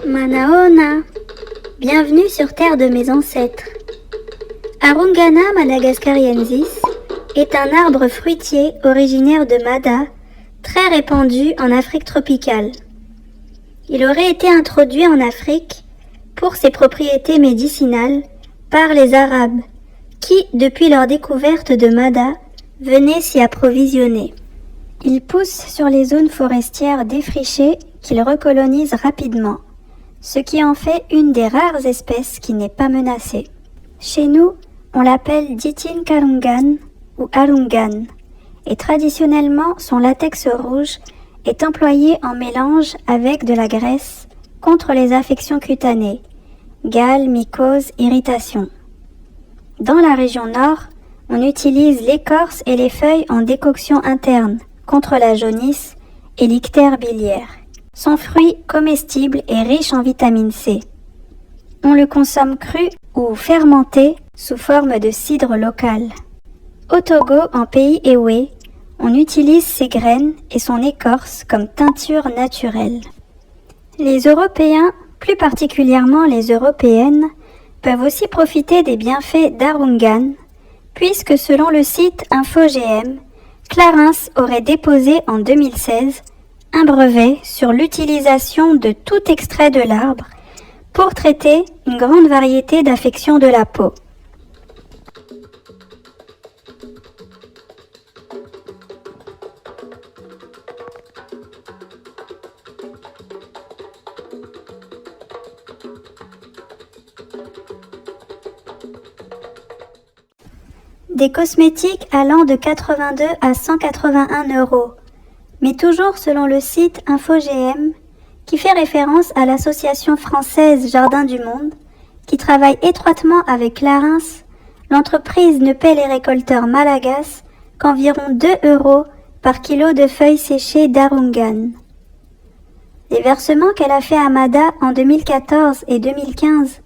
Manaona, bienvenue sur terre de mes ancêtres. Arungana madagascariensis est un arbre fruitier originaire de Mada, très répandu en Afrique tropicale. Il aurait été introduit en Afrique pour ses propriétés médicinales par les Arabes, qui, depuis leur découverte de Mada, venaient s'y approvisionner. Il pousse sur les zones forestières défrichées qu'il recolonise rapidement, ce qui en fait une des rares espèces qui n'est pas menacée. Chez nous, on l'appelle Ditin Karungan ou Arungan, et traditionnellement son latex rouge est employé en mélange avec de la graisse contre les affections cutanées, gale, mycose, irritation. Dans la région nord, on utilise l'écorce et les feuilles en décoction interne contre la jaunisse et l'ictère biliaire. Son fruit comestible est riche en vitamine C. On le consomme cru ou fermenté sous forme de cidre local. Au Togo, en pays Ewe, on utilise ses graines et son écorce comme teinture naturelle. Les Européens, plus particulièrement les Européennes, peuvent aussi profiter des bienfaits d'Arungan, puisque selon le site InfoGM, Clarins aurait déposé en 2016 un brevet sur l'utilisation de tout extrait de l'arbre pour traiter une grande variété d'affections de la peau. Des cosmétiques allant de 82 à 181 €, mais toujours selon le site InfoGM, qui fait référence à l'association française Jardin du Monde, qui travaille étroitement avec Clarins. L'entreprise ne paie les récolteurs malagasy qu'environ 2 € par kilo de feuilles séchées d'Arungan. Les versements qu'elle a fait à Mada en 2014 et 2015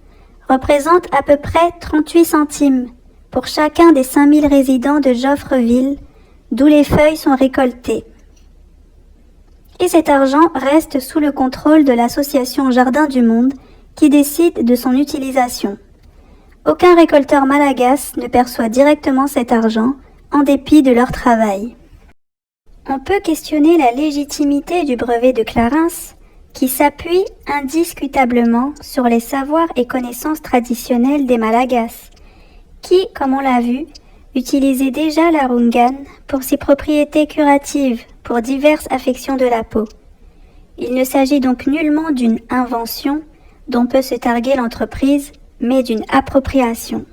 représentent à peu près 38 centimes pour chacun des 5000 résidents de Joffreville, d'où les feuilles sont récoltées. Et cet argent reste sous le contrôle de l'association Jardin du Monde qui décide de son utilisation. Aucun récolteur malagasy ne perçoit directement cet argent en dépit de leur travail. On peut questionner la légitimité du brevet de Clarins qui s'appuie indiscutablement sur les savoirs et connaissances traditionnelles des Malagasy qui, comme on l'a vu, utilisaient déjà l'Arungan pour ses propriétés curatives pour diverses affections de la peau. Il ne s'agit donc nullement d'une invention dont peut se targuer l'entreprise, mais d'une appropriation.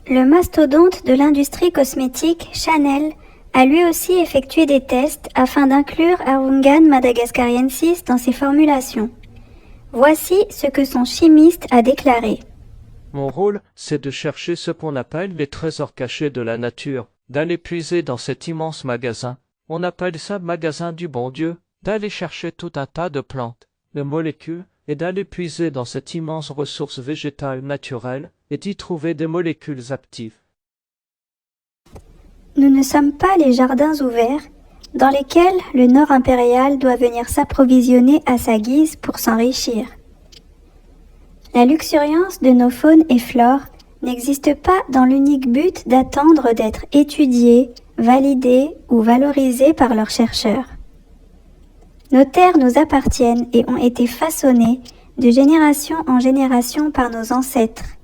Le mastodonte de l'industrie cosmétique, Chanel, a lui aussi effectué des tests afin d'inclure Arungan madagascariensis dans ses formulations. Voici ce que son chimiste a déclaré. Mon rôle, c'est de chercher ce qu'on appelle les trésors cachés de la nature, d'aller puiser dans cet immense magasin. On appelle ça magasin du bon Dieu, d'aller chercher tout un tas de plantes, de molécules, et d'aller puiser dans cette immense ressource végétale naturelle, et d'y trouver des molécules actives. Nous ne sommes pas les jardins ouverts, dans lesquels le Nord impérial doit venir s'approvisionner à sa guise pour s'enrichir. La luxuriance de nos faunes et flores n'existe pas dans l'unique but d'attendre d'être étudiées, validées ou valorisées par leurs chercheurs. Nos terres nous appartiennent et ont été façonnées de génération en génération par nos ancêtres,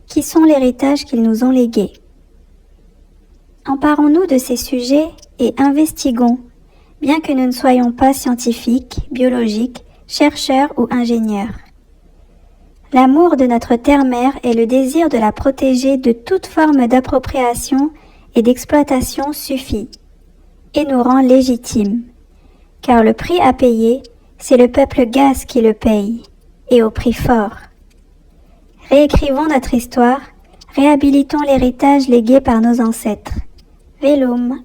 qui sont l'héritage qu'ils nous ont légué. Emparons-nous de ces sujets et investiguons, bien que nous ne soyons pas scientifiques, biologiques, chercheurs ou ingénieurs. L'amour de notre terre-mère et le désir de la protéger de toute forme d'appropriation et d'exploitation suffit et nous rend légitimes, car le prix à payer, c'est le peuple Gaz qui le paye, et au prix fort. Réécrivons notre histoire, réhabilitons l'héritage légué par nos ancêtres. Velum.